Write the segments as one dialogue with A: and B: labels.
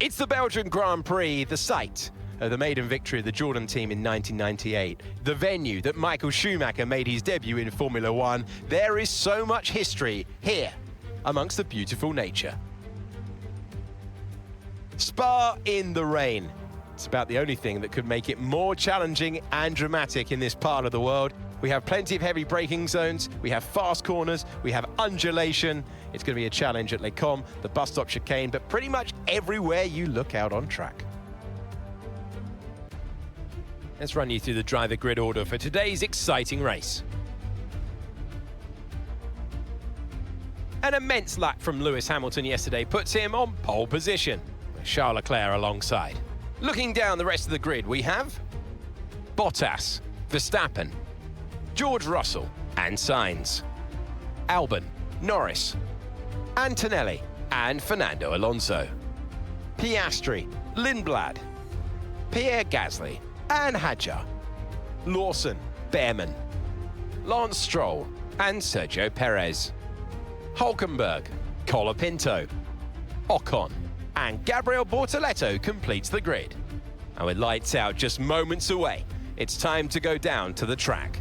A: It's the Belgian Grand Prix, the site of the maiden victory of the Jordan team in 1998. The venue that Michael Schumacher made his debut in Formula One. There is so much history here amongst the beautiful nature. Spa in the rain. It's about the only thing that could make it more challenging and dramatic in this part of the world. We have plenty of heavy braking zones, we have fast corners, we have undulation. It's going to be a challenge at Les Combes, the bus stop chicane, but pretty much everywhere you look out on track. Let's run you through the driver grid order for today's exciting race. An immense lap from Lewis Hamilton yesterday puts him on pole position, with Charles Leclerc alongside. Looking down the rest of the grid, we have Bottas, Verstappen, George Russell and Sainz, Albon, Norris, Antonelli and Fernando Alonso, Piastri, Lindblad, Pierre Gasly and Hadjar, Lawson, Behrman, Lance Stroll and Sergio Perez, Hulkenberg, Colapinto, Ocon and Gabriel Bortoleto completes the grid. And with lights out just moments away, it's time to go down to the track.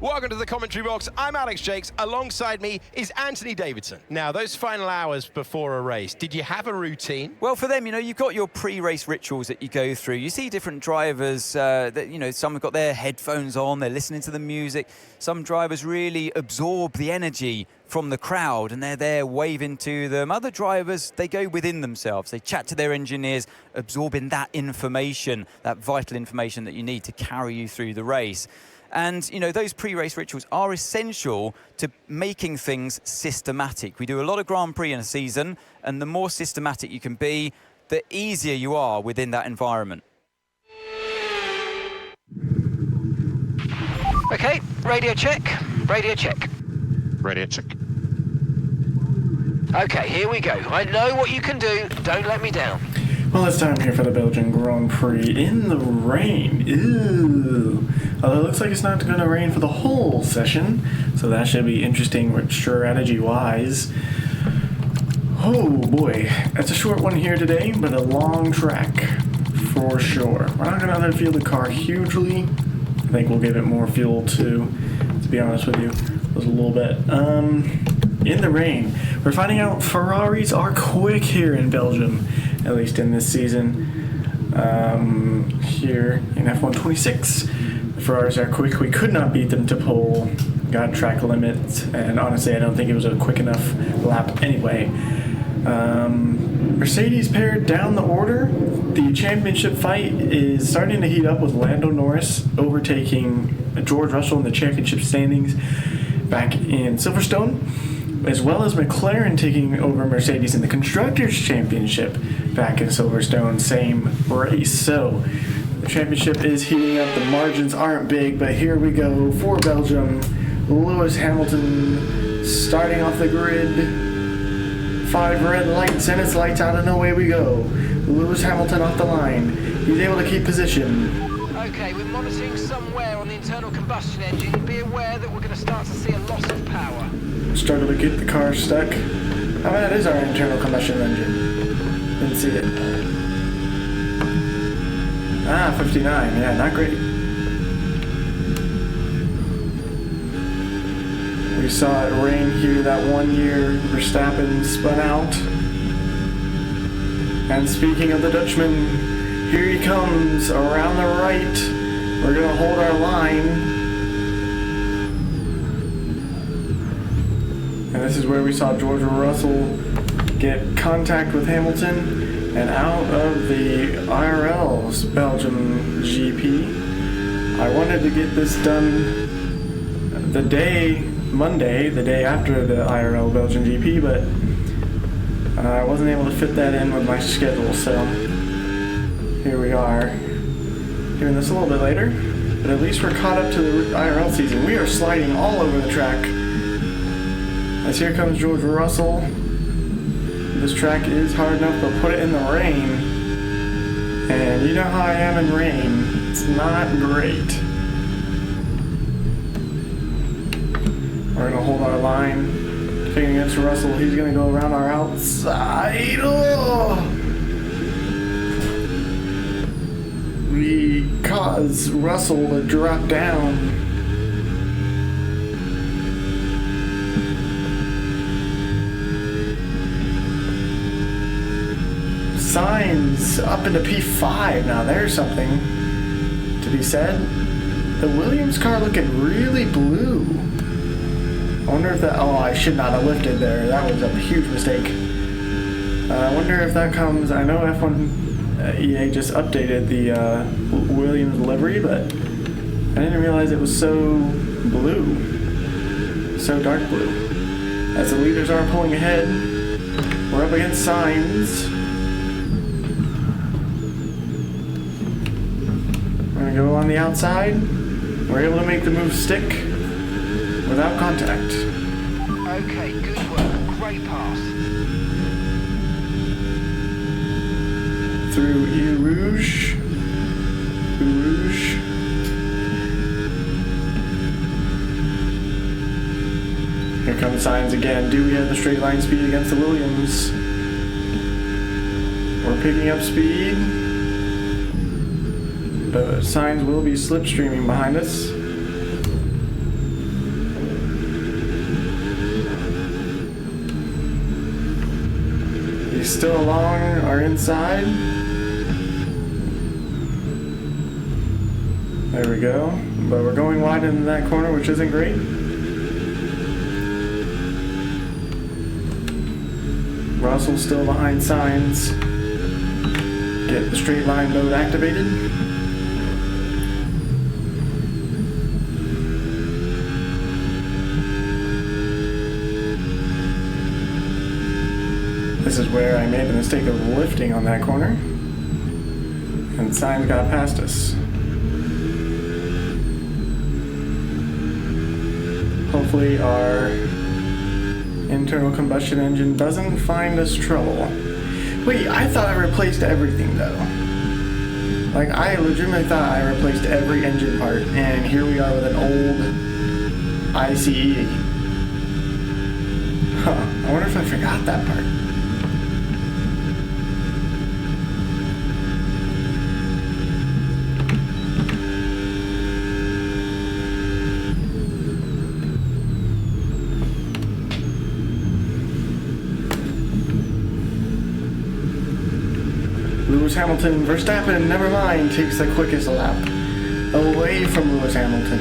A: Welcome to the commentary box. I'm Alex Jakes. Alongside me is Anthony Davidson. Now, those final hours before a race, did you have a routine?
B: Well, for them, you've got your pre-race rituals that you go through. You see different drivers that, some have got their headphones on, they're listening to the music. Some drivers really absorb the energy from the crowd and they're there waving to them. Other drivers, they go within themselves. They chat to their engineers, absorbing that information, that vital information that you need to carry you through the race. And, those pre-race rituals are essential to making things systematic. We do a lot of Grand Prix in a season, and the more systematic you can be, the easier you are within that environment.
C: Okay, radio check, radio check.
D: Radio check.
C: Okay, here we go. I know what you can do. Don't let me down.
E: Well, it's time here for the Belgian Grand Prix in the rain. Ew. Although it looks like it's not going to rain for the whole session, so that should be interesting strategy-wise. Oh boy, that's a short one here today, but a long track for sure. We're not going to underfuel the car hugely. I think we'll give it more fuel to be honest with you. It was a little bit. In the rain, we're finding out Ferraris are quick here in Belgium, at least in this season. Here in F126, the Ferraris are quick. We could not beat them to pole, got track limits, and honestly, I don't think it was a quick enough lap anyway. Mercedes paired down the order. The championship fight is starting to heat up with Lando Norris overtaking George Russell in the championship standings back in Silverstone, as well as McLaren taking over Mercedes in the Constructors' Championship back in Silverstone, same race. So the championship is heating up. The margins aren't big, but here we go for Belgium. Lewis Hamilton starting off the grid. 5 red lights and it's lights out and away we go. Lewis Hamilton off the line. He's able to keep position.
C: Okay, we're monitoring somewhere on the internal combustion engine. Be aware that we're going to start to see a loss of power.
E: Struggle to get the car stuck. Oh, that is our internal combustion engine. Didn't see it. 59. Yeah, not great. We saw it rain here that one year. Verstappen spun out. And speaking of the Dutchman, here he comes around the right. We're going to hold our line. And this is where we saw George Russell get contact with Hamilton and out of the IRL's Belgium GP. I wanted to get this done Monday, the day after the IRL Belgian GP, but I wasn't able to fit that in with my schedule, so here we are, doing this a little bit later, but at least we're caught up to the IRL season. We are sliding all over the track, as here comes George Russell. This track is hard enough, but put it in the rain, and you know how I am in rain, it's not great. We're going to hold our line, Picking against Russell. He's going to go around our outside. Oh! We cause Russell to drop down. Signs up into P5. Now there's something to be said. The Williams car looking really blue. I wonder if that... Oh, I should not have lifted there. That was a huge mistake. I wonder if that comes... I know F1 EA just updated the Williams livery, but I didn't realize it was so blue. So dark blue. As the leaders are pulling ahead, we're up against Sainz. We're going to go on the outside. We're able to make the move stick without contact.
C: Okay, good work. Great pass.
E: Through Eau Rouge. Eau Rouge. Here comes Sainz again. Do we have the straight line speed against the Williams? We're picking up speed. But Sainz will be slipstreaming behind us. He's still along our inside. There we go. But we're going wide into that corner, which isn't great. Russell's still behind Sainz. Get the straight line mode activated. This is where I made the mistake of lifting on that corner, and Sainz got past us. Hopefully our internal combustion engine doesn't find us trouble. Wait, I thought I replaced everything though. Like, I legitimately thought I replaced every engine part, and here we are with an old ICE. Huh, I wonder if I forgot that part. Lewis Hamilton, Verstappen, never mind, takes the quickest lap away from Lewis Hamilton.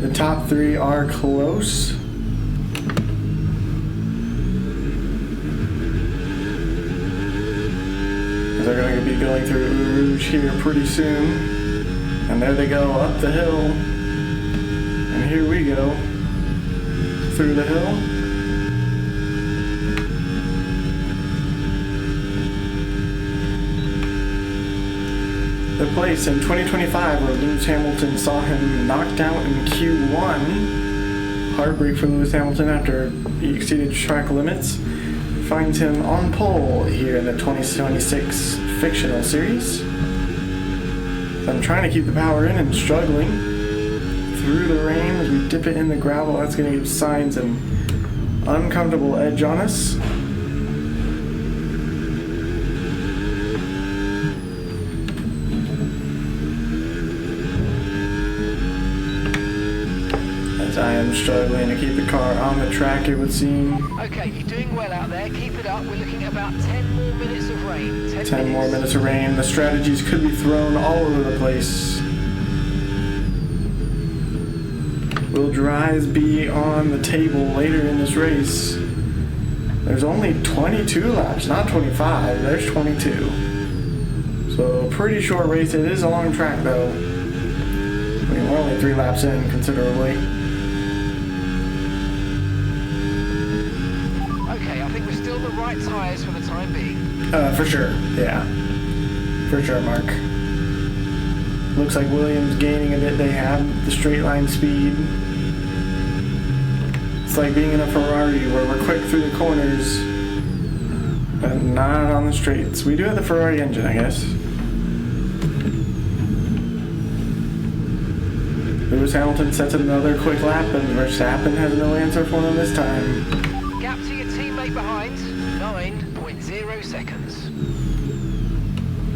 E: The top three are close. They're going to be going through Eau Rouge here pretty soon. And there they go, up the hill. And here we go, through the hill. The place in 2025 where Lewis Hamilton saw him knocked out in Q1. Heartbreak for Lewis Hamilton after he exceeded track limits. Finds him on pole here in the 2026 fictional series. I'm trying to keep the power in and struggling through the rain as we dip it in the gravel. That's going to give Sainz an uncomfortable edge on us. I am struggling to keep the car on the track, it would seem.
C: Okay, you're doing well out there. Keep it up. We're looking at about 10 more minutes of rain.
E: 10 more minutes of rain. The strategies could be thrown all over the place. Will dries be on the table later in this race? There's only 22 laps, not 25. There's 22. So, pretty short race. It is a long track, though. I mean, we're only 3 laps in, considerably.
C: The right tyres for the time being.
E: For sure, yeah. For sure, Mark. Looks like Williams gaining a bit. They have the straight line speed. It's like being in a Ferrari where we're quick through the corners, but not on the straights. We do have the Ferrari engine, I guess. Lewis Hamilton sets another quick lap, and Verstappen has no answer for him this time.
C: Gap to your teammate behind, 9.0 seconds.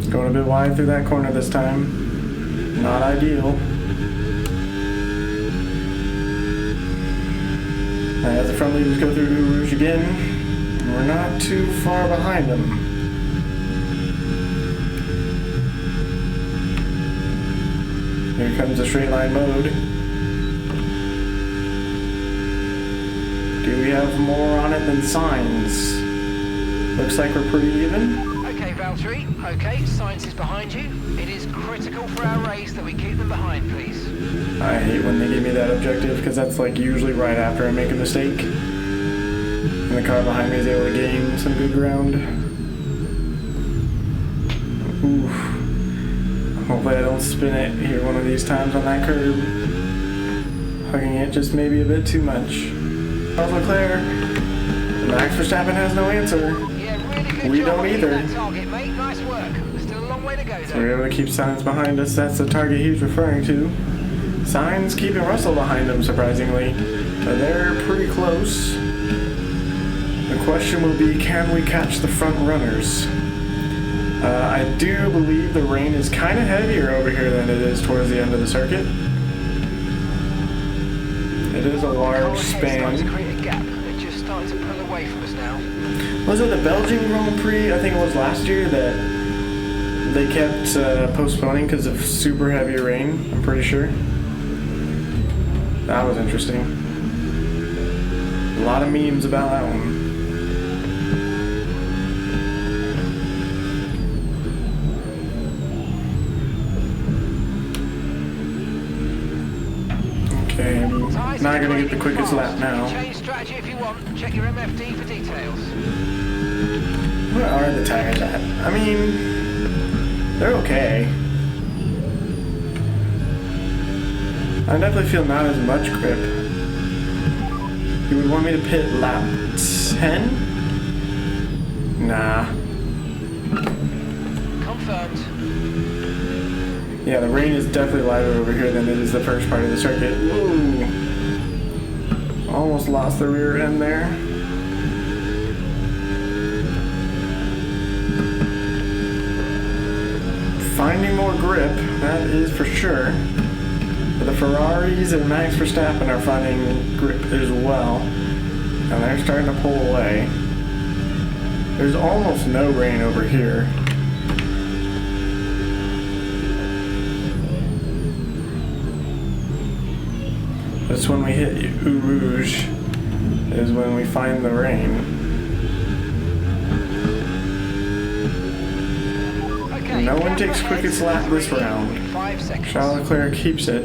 E: Going a bit wide through that corner this time. Not ideal. As the front leaders go through Eau Rouge again, we're not too far behind them. Here comes the straight line mode. Do we have more on it than signs? Looks like we're pretty even.
C: Okay, Valtteri. Okay, Sainz is behind you. It is critical for our race that we keep them behind, please.
E: I hate when they give me that objective because that's like usually right after I make a mistake. And the car behind me is able to gain some good ground. Oof. Hopefully I don't spin it here one of these times on that curb. Hugging it just maybe a bit too much. Charles Leclerc. Max Verstappen has no answer.
C: Yeah, really good
E: We
C: job
E: don't
C: on hitting
E: either.
C: that target, mate. Nice work. There's still a long way to go,
E: So
C: though.
E: we're able to keep Sainz behind us. That's the target he's referring to. Sainz keeping Russell behind him, surprisingly. But they're pretty close. The question will be, can we catch the front runners? I do believe the rain is kind of heavier over here than it is towards the end of the circuit. It is a large
C: Starting to
E: span.
C: create a gap. They're just starting to pull away from us now.
E: Was it the Belgian Grand Prix, I think it was last year, that they kept postponing because of super heavy rain, I'm pretty sure. That was interesting. A lot of memes about that one. Okay, I'm not going to get the quickest lap now.
C: Change strategy if you want. Check your MFD for details.
E: Where are the tires at? I mean, they're okay. I definitely feel not as much grip. You would want me to pit lap 10? Nah.
C: Confirmed.
E: Yeah, the rain is definitely lighter over here than it is the first part of the circuit. Ooh. Almost lost the rear end there. Finding more grip, that is for sure. But the Ferraris and Max Verstappen are finding grip as well. And they're starting to pull away. There's almost no rain over here. That's when we hit Eau Rouge, is when we find the rain.
C: Okay,
E: No one
C: gap
E: takes
C: ahead,
E: quickest lap this round.
C: 5 seconds.
E: Charles Leclerc keeps it.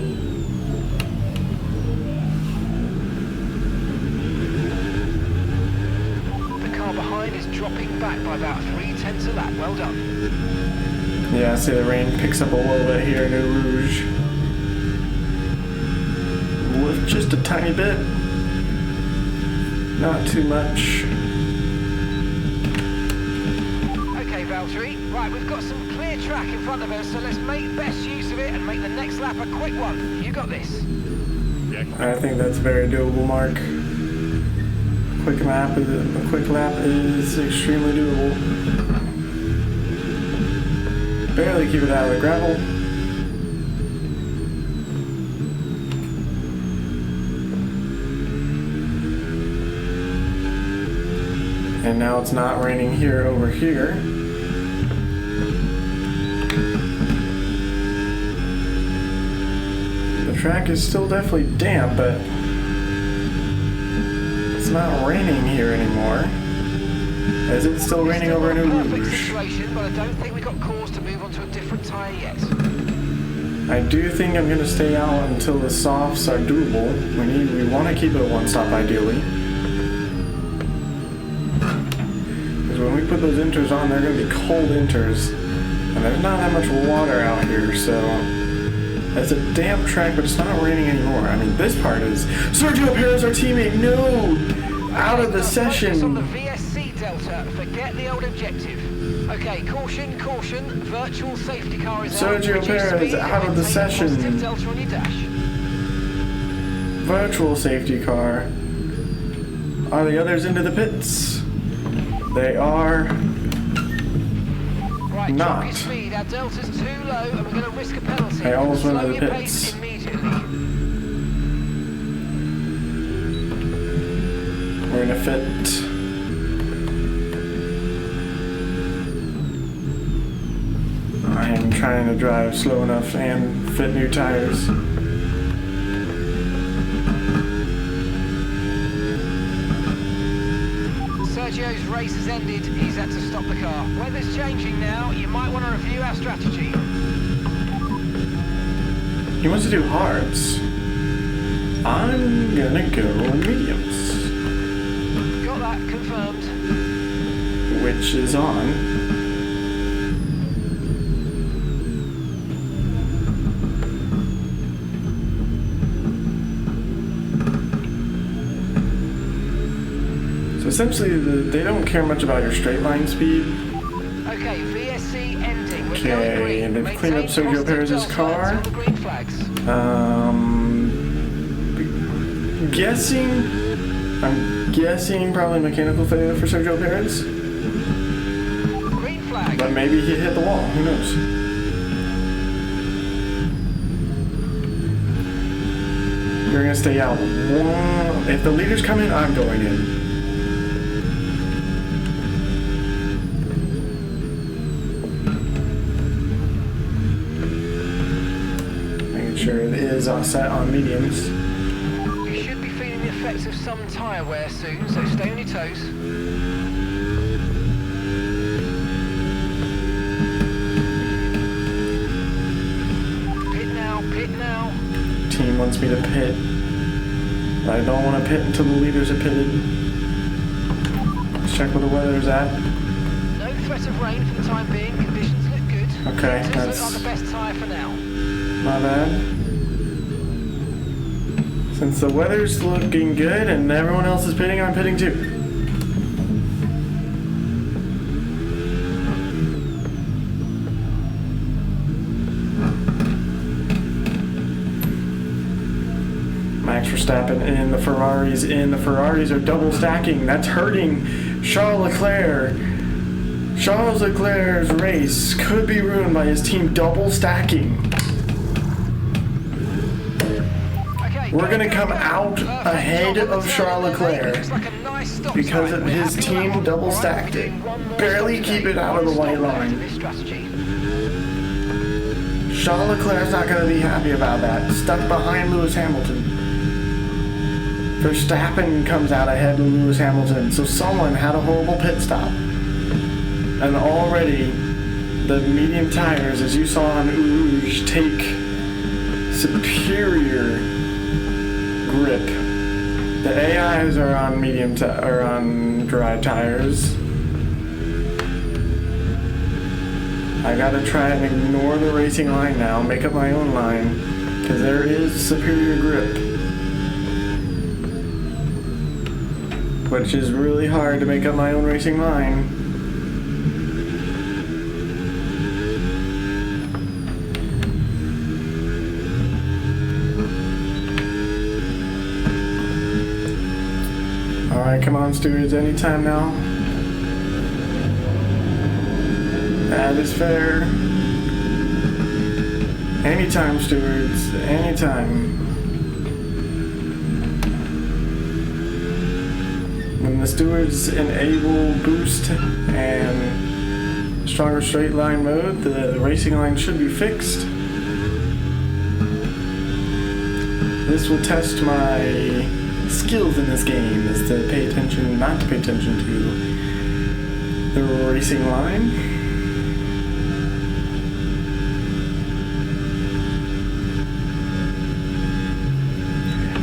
C: The car behind is dropping back by about 0.3 a lap. Well done.
E: Yeah, I see the rain picks up a little bit here in Eau Rouge. With just a tiny bit. Not too much.
C: Okay, Valtteri. Right, we've got some clear track in front of us, so let's make best use of it and make the next lap a quick one. You got this.
E: I think that's very doable, Mark. A quick lap is extremely doable. Barely keep it out of the gravel. And now it's not raining here over here. The track is still definitely damp, but it's not raining here anymore. Is it still raining over in Eau
C: Perfect
E: Rouge?
C: situation, but I don't think we've got cause to move on to a different tyre yet.
E: I do think I'm going to stay out until the softs are doable. We want to keep it one stop ideally. Because when we put those inters on, they're going to be cold inters. And there's not that much water out here, so it's a damp track, but it's not raining anymore. I mean, this part is... Sergio Perez, our teammate, no! Out of the
C: Focus on the
E: session.
C: VSC Delta. Forget the old objective. Okay, caution, caution. Virtual safety car is out.
E: Sergio
C: Reduce
E: Perez
C: speed,
E: out of the
C: maintain
E: session.
C: positive Delta on your dash.
E: virtual safety car. Are the others into the pits? They are
C: Right,
E: not.
C: drop your speed. Our delta's too low and we're going to risk a penalty.
E: I almost went
C: Slow
E: into the
C: your
E: pits.
C: pace immediately.
E: We're in a fit. I am trying to drive slow enough and fit new tires.
C: Sergio's race has ended. He's had to stop the car. Weather's changing now. You might want to review our strategy.
E: He wants to do hards. I'm gonna go mediums,
C: Got that confirmed.
E: which is on. So essentially, they don't care much about your straight line speed.
C: Okay, VSC ending. We're
E: Okay,
C: going green.
E: and they've cleaned up
C: Maintain
E: Sergio
C: positive
E: Perez's
C: delta
E: car.
C: until the green flags.
E: I'm guessing probably mechanical failure for Sergio Perez,
C: Green flag.
E: but maybe he hit the wall. Who knows? You're gonna stay out. If the leaders come in, I'm going in. Making sure it is set on mediums.
C: You should be feeling the effects of some tyre wear soon, so stay on your toes. Pit now, pit now.
E: Team wants me to pit. I don't want to pit until the leaders are pitted. Let's check where the weather's at.
C: No threat of rain for the time being. Conditions look good.
E: Okay,
C: This
E: that's
C: looks like the best tyre for now.
E: not bad. Since the weather's looking good and everyone else is pitting, I'm pitting too. Max Verstappen in, the Ferraris in. The Ferraris are double stacking. That's hurting Charles Leclerc. Charles Leclerc's race could be ruined by his team double stacking.
C: Okay,
E: We're gonna
C: go,
E: come
C: go.
E: out
C: Perfect
E: ahead
C: job on
E: of
C: the
E: Charles
C: turn there, mate.
E: Leclerc
C: Looks like a nice stop
E: because
C: sign.
E: of
C: We're
E: his
C: happy with
E: team
C: that one.
E: double
C: All right,
E: stacked
C: we're
E: it.
C: doing one more
E: Barely
C: stop
E: keep
C: today.
E: it out of the
C: One
E: white
C: stop left
E: line.
C: of this strategy.
E: Charles Leclerc's not going to be happy about that. Stuck behind Lewis Hamilton. Verstappen comes out ahead of Lewis Hamilton, so someone had a horrible pit stop. And already, the medium tires, as you saw on Rouge, take superior grip. The AIs are on on dry tires. I gotta try and ignore the racing line now, make up my own line, because there is superior grip. Which is really hard to make up my own racing line. Alright, come on, stewards, anytime now. That is fair. Anytime, stewards, anytime. When the stewards enable boost and stronger straight line mode, the racing line should be fixed. This will test my skills in this game, is to pay attention, not to pay attention to the racing line.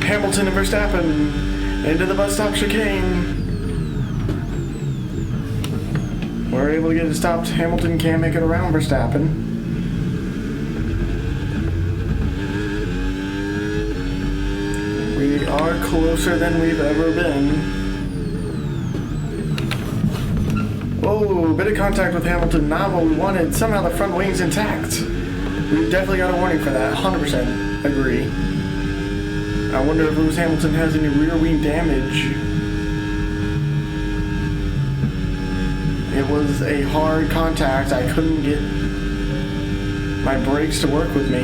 E: Hamilton and Verstappen into the bus stop chicane. We're able to get it stopped. Hamilton can't make it around Verstappen. We are closer than we've ever been. Whoa, bit of contact with Hamilton, not what we wanted. Somehow the front wing's intact. We definitely got a warning for that, 100% agree. I wonder if Lewis Hamilton has any rear wing damage. It was a hard contact. I couldn't get my brakes to work with me.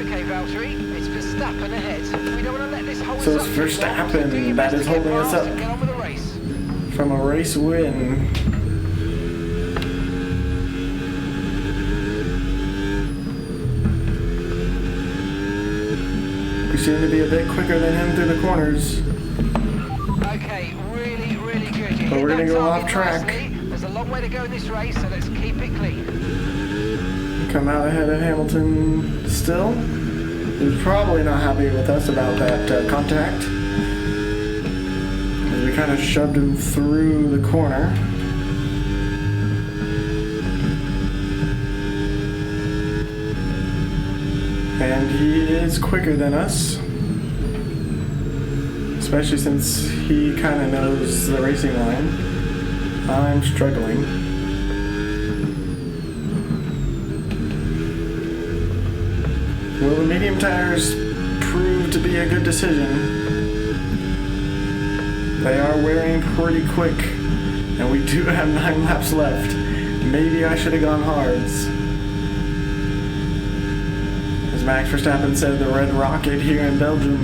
C: Okay, Valtteri, it's Verstappen ahead. We don't want to let this hold
E: So
C: us
E: it's
C: up too long, so do
E: Verstappen
C: your
E: that
C: best
E: is
C: to get
E: holding us
C: past
E: up
C: and get on with the race.
E: from a race win. We seem to be a bit quicker than him through the corners.
C: Okay, really, really good. You
E: But
C: hit
E: we're gonna
C: that
E: go
C: target
E: off track.
C: nicely. There's a long way to go in this race, so let's keep it clean.
E: Come out ahead of Hamilton still. He's probably not happy with us about that contact. We kind of shoved him through the corner. And he is quicker than us. Especially since he kind of knows the racing line. I'm struggling. Will the medium tires prove to be a good decision? They are wearing pretty quick, and we do have 9 laps left. Maybe I should have gone hards. As Max Verstappen said, the Red Rocket here in Belgium.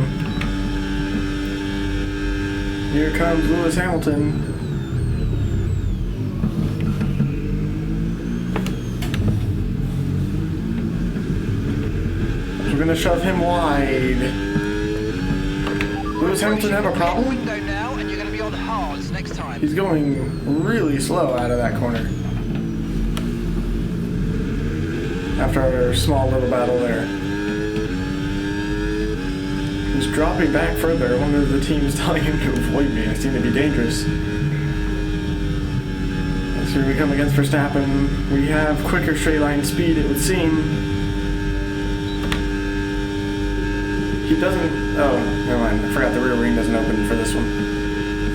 E: Here comes Lewis Hamilton. We're gonna shove him wide. Lewis Hamilton have a problem?
C: Window now, and you're going to be on hards next time.
E: He's going really slow out of that corner. After our small little battle there. He's dropping back further. I wonder if the team is telling him to avoid me. I seem to be dangerous. As here we come against Verstappen. We have quicker straight line speed, it would seem. He doesn't... Oh, never mind. I forgot the rear wing doesn't open for this one.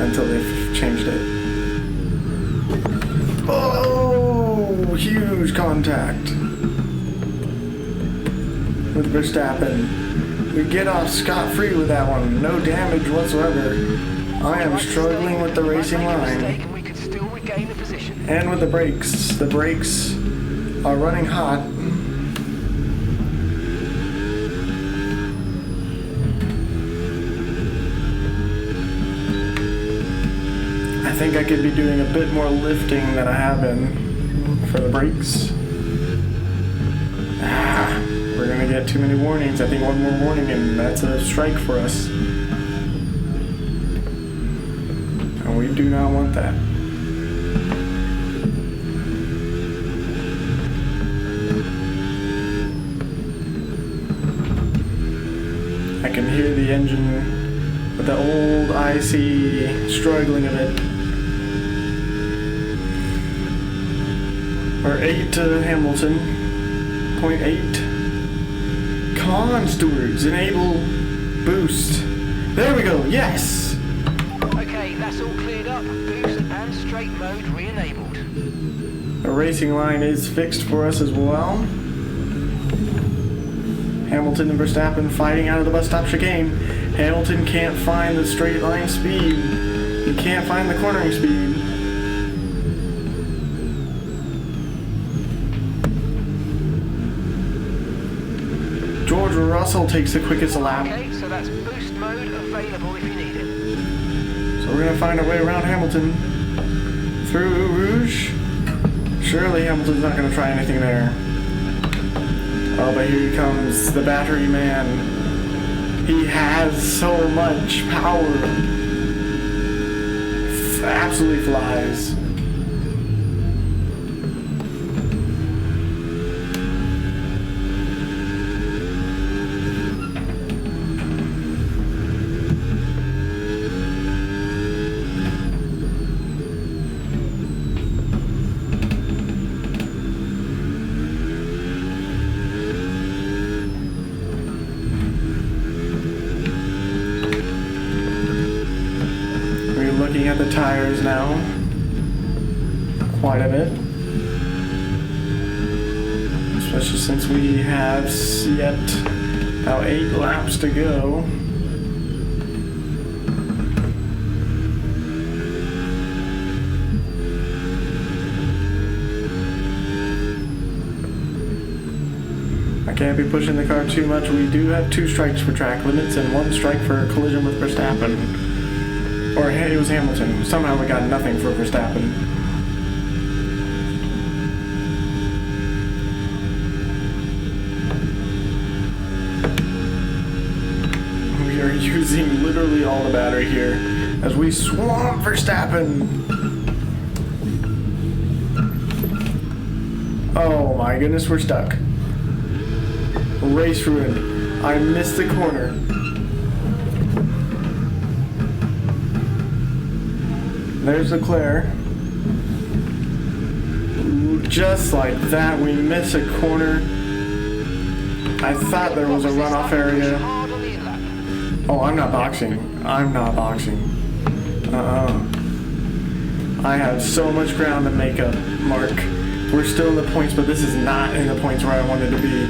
E: Until they've changed it. Oh! Huge contact. With Verstappen. We get off scot-free with that one. No damage whatsoever. I am struggling with the racing line.
C: We could still regain the position.
E: And with the brakes. The brakes are running hot. I think I could be doing a bit more lifting than I have been for the brakes. We're gonna get too many warnings. I think one more warning and that's a strike for us. And we do not want that. I can hear the engine with the old IC struggling a bit. We're 8 to Hamilton. 0.8. Come on, stewards. Enable boost. There we go. Yes.
C: Okay, that's all cleared up. Boost and straight mode re-enabled.
E: The racing line is fixed for us as well. Hamilton and Verstappen fighting out of the bus stop chicane. Hamilton can't find the straight line speed. He can't find the cornering speed. George Russell takes the quickest lap.
C: Okay, so that's boost mode available if you need it.
E: So we're gonna find our way around Hamilton. Through Rouge. Surely Hamilton's not gonna try anything there. Oh, but here he comes, the battery man. He has so much power. Absolutely flies. Looking at the tires now, quite a bit, especially since we have yet Now 8 laps to go. I can't be pushing the car too much. We do have 2 strikes for track limits and 1 strike for a collision with Verstappen. Or it was Hamilton. Somehow we got nothing for Verstappen. We are using literally all the battery here as we swamp Verstappen. Oh my goodness, we're stuck. Race ruined. I missed the corner. There's Leclerc. Just like that, we miss a corner. I thought there was a runoff area. Oh, I'm not boxing. I'm not boxing. I have so much ground to make up, Mark. We're still in the points, but this is not in the points where I wanted to be.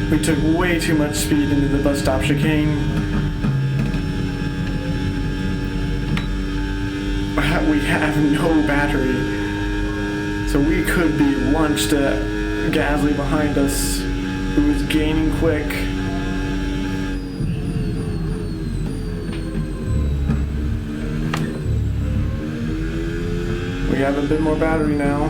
E: We took way too much speed into the bus stop chicane. We have no battery, so we could be launched at Gasly behind us, who is gaining quick. We have a bit more battery now.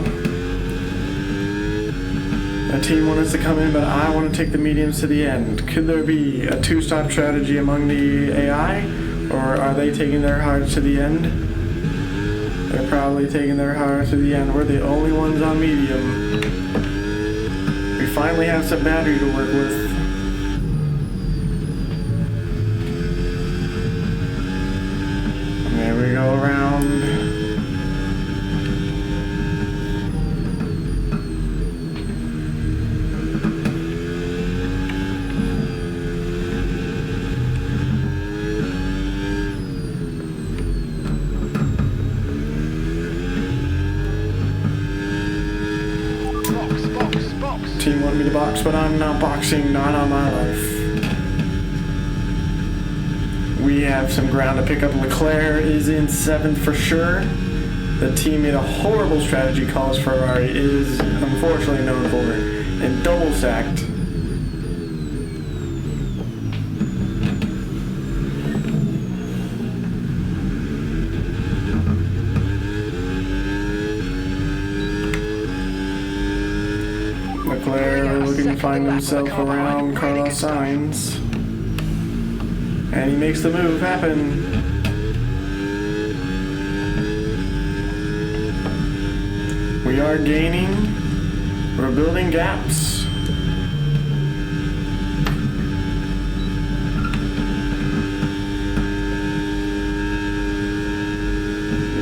E: The team wants us to come in, but I want to take the mediums to the end. Could there be a 2-stop strategy among the AI, or are they taking their hards to the end? They're probably taking their hards to the end. We're the only ones on medium. We finally have some battery to work with. And there we go around. Team wanted me to box, but I'm not boxing, not on my life. We have some ground to pick up. Leclerc is in 7th for sure. The team made a horrible strategy call as Ferrari is unfortunately known for, and double sacked. Leclerc looking to find himself around Carlos Sainz. And he makes the move happen. We are gaining. We're building gaps.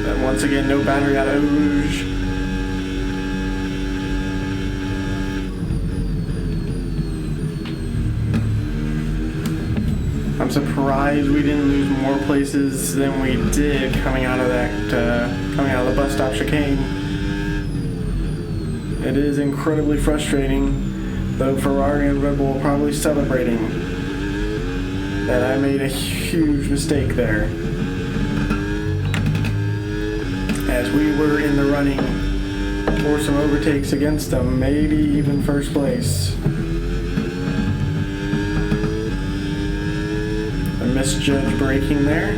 E: And once again, no battery out of Rouge. I'm surprised we didn't lose more places than we did coming out of the bus stop chicane. It is incredibly frustrating, though Ferrari and Red Bull are probably celebrating that I made a huge mistake there, as we were in the running for some overtakes against them, maybe even first place. Misjudged braking there.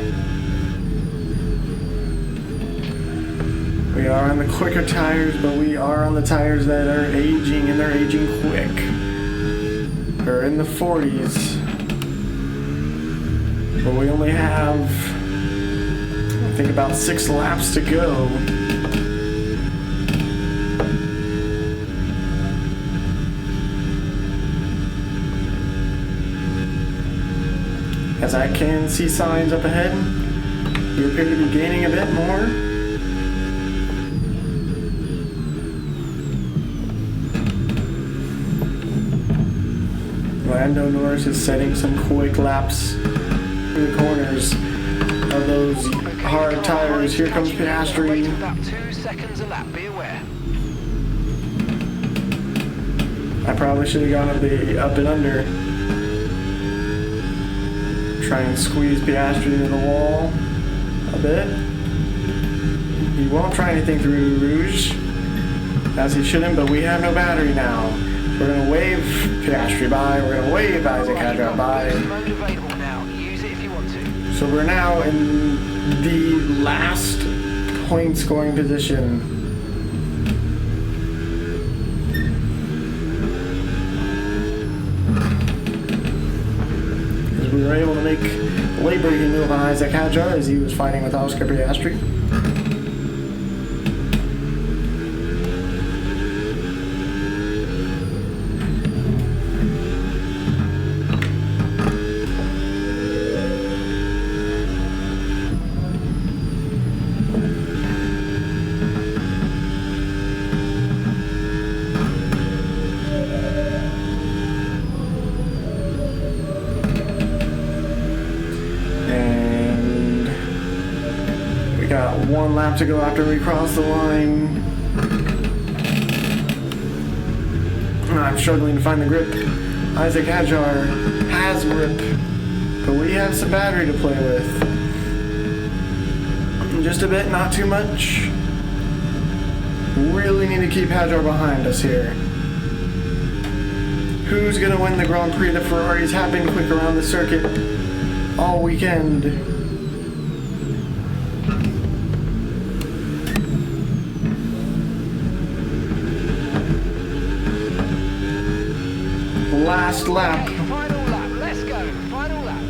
E: We are on the quicker tires, but we are on the tires that are aging, and they're aging quick. We're in the 40s. But we only have, I think, about 6 laps to go. As I can see signs up ahead, we appear to be gaining a bit more. Lando Norris is setting some quick laps through the corners of those hard tires. Here comes Piastri.
C: About 2 seconds a lap, be aware.
E: I probably should have gone up and under. Try and squeeze Piastri into the wall a bit. He won't try anything through Rouge, as he shouldn't, but we have no battery now. We're going to wave Piastri by, we're going to wave Isaac Hadjar by. So we're now in the last point scoring position. As we were able to make a late breaking move on Isaac Hadjar as he was fighting with Oscar Piastri. One lap to go after we cross the line. I'm struggling to find the grip. Isaac Hadjar has grip, but we have some battery to play with. Just a bit, not too much. Really need to keep Hadjar behind us here. Who's gonna win the Grand Prix? The Ferraris have been quick around the circuit all weekend. Last lap.
C: Final lap, let's go. Final lap.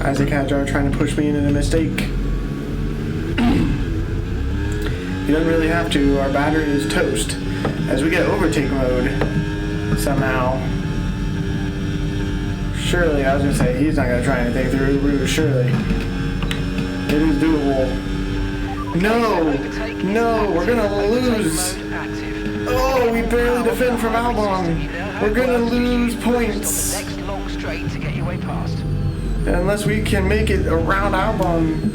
E: Isaac Hadjar trying to push me into a mistake. He doesn't really have to. Our battery is toast. As we get overtake mode, somehow. Surely, I was going to say, he's not going to try anything through Rouge, surely. It is doable. No! No, we're going to lose. Oh, we barely defend from Albon. We're gonna lose points. Unless we can make it around Albon.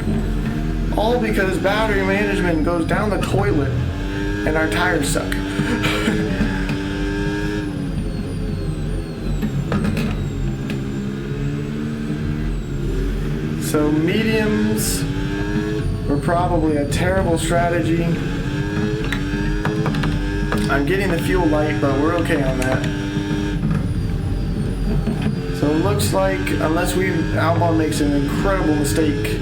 E: All because battery management goes down the toilet and our tires suck. So mediums were probably a terrible strategy. I'm getting the fuel light, but we're okay on that. So it looks like, unless Albon makes an incredible mistake,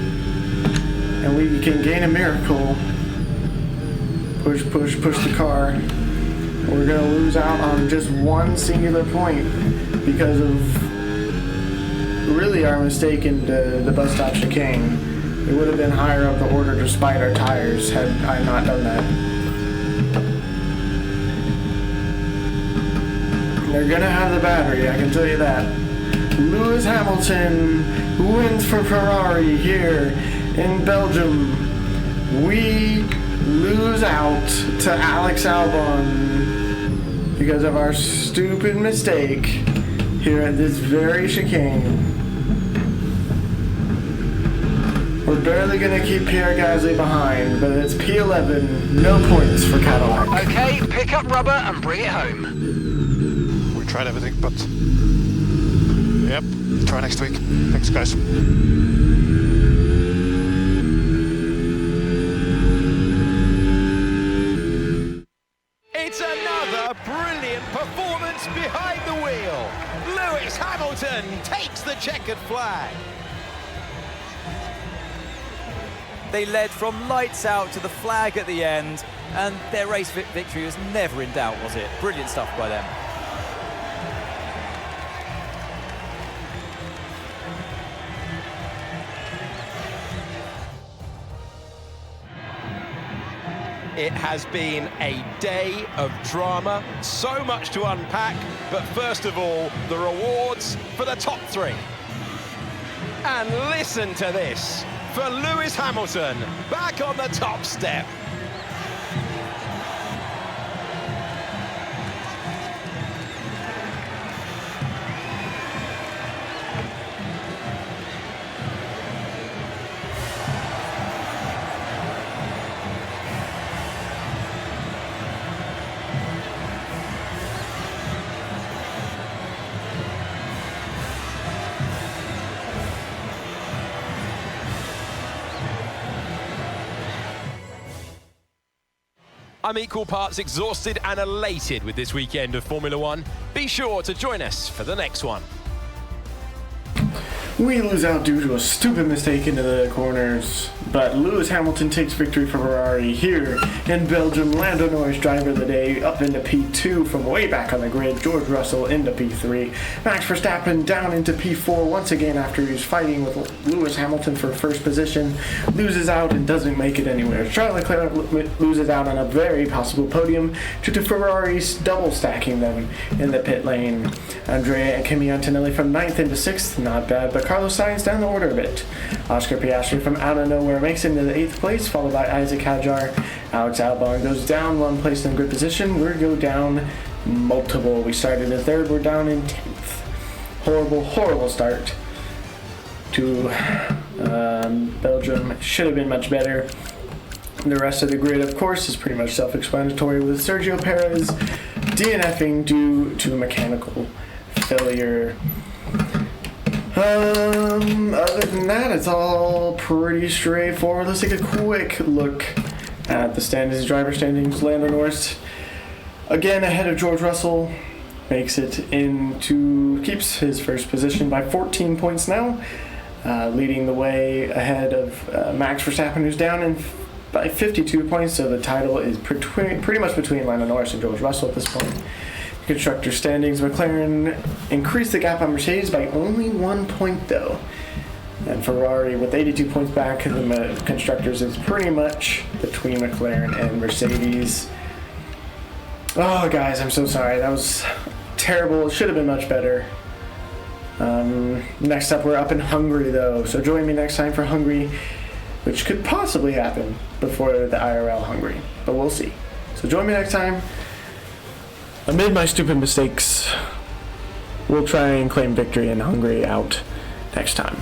E: and we can gain a miracle, push the car, we're gonna lose out on just one singular point because of really our mistake in the bus stop chicane. It would have been higher up the order despite our tires had I not done that. They're gonna have the battery, I can tell you that. Lewis Hamilton wins for Ferrari here in Belgium. We lose out to Alex Albon because of our stupid mistake here at this very chicane. We're barely gonna keep Pierre Gasly behind, but it's P11, no points for Cadillac.
C: Okay, pick up rubber and bring it home.
D: Tried everything, but yep, try next week. Thanks, guys.
A: It's another brilliant performance behind the wheel. Lewis Hamilton takes the checkered flag.
B: They led from lights out to the flag at the end, and their race victory was never in doubt, was it? Brilliant stuff by them.
A: It has been a day of drama, so much to unpack, but first of all, the rewards for the top three. And listen to this, for Lewis Hamilton, back on the top step. I'm equal parts exhausted and elated with this weekend of Formula One. Be sure to join us for the next one.
E: We lose out due to a stupid mistake into the corners, but Lewis Hamilton takes victory for Ferrari here in Belgium. Lando Norris, driver of the day, up into P2 from way back on the grid. George Russell into P3. Max Verstappen down into P4 once again after he's fighting with Lewis Hamilton for first position. Loses out and doesn't make it anywhere. Charles Leclerc loses out on a very possible podium due to Ferraris double stacking them in the pit lane. Andrea and Kimi Antonelli from 9th into 6th, not bad, but Carlos Sainz down the order a bit. Oscar Piastri from out of nowhere makes it into the 8th place, followed by Isaac Hadjar. Alex Albon goes down 1 place in grid position. We go down multiple. We started in 3rd, we're down in 10th. Horrible start to Belgium. Should have been much better. The rest of the grid, of course, is pretty much self-explanatory, with Sergio Perez DNFing due to mechanical failure. Other than that, it's all pretty straightforward. Let's take a quick look at the standings, driver standings. Lando Norris, again ahead of George Russell, makes it keeps his first position by 14 points now, leading the way ahead of Max Verstappen, who's down by 52 points, so the title is pretty much between Lando Norris and George Russell at this point. Constructor standings, McLaren increased the gap on Mercedes by only 1 point though. And Ferrari with 82 points back in the constructors is pretty much between McLaren and Mercedes. Oh guys, I'm so sorry. That was terrible. It should have been much better. Next up, we're up in Hungary though. So join me next time for Hungary, which could possibly happen before the IRL Hungary, but we'll see. So join me next time. Amid my stupid mistakes, we'll try and claim victory in Hungary out next time.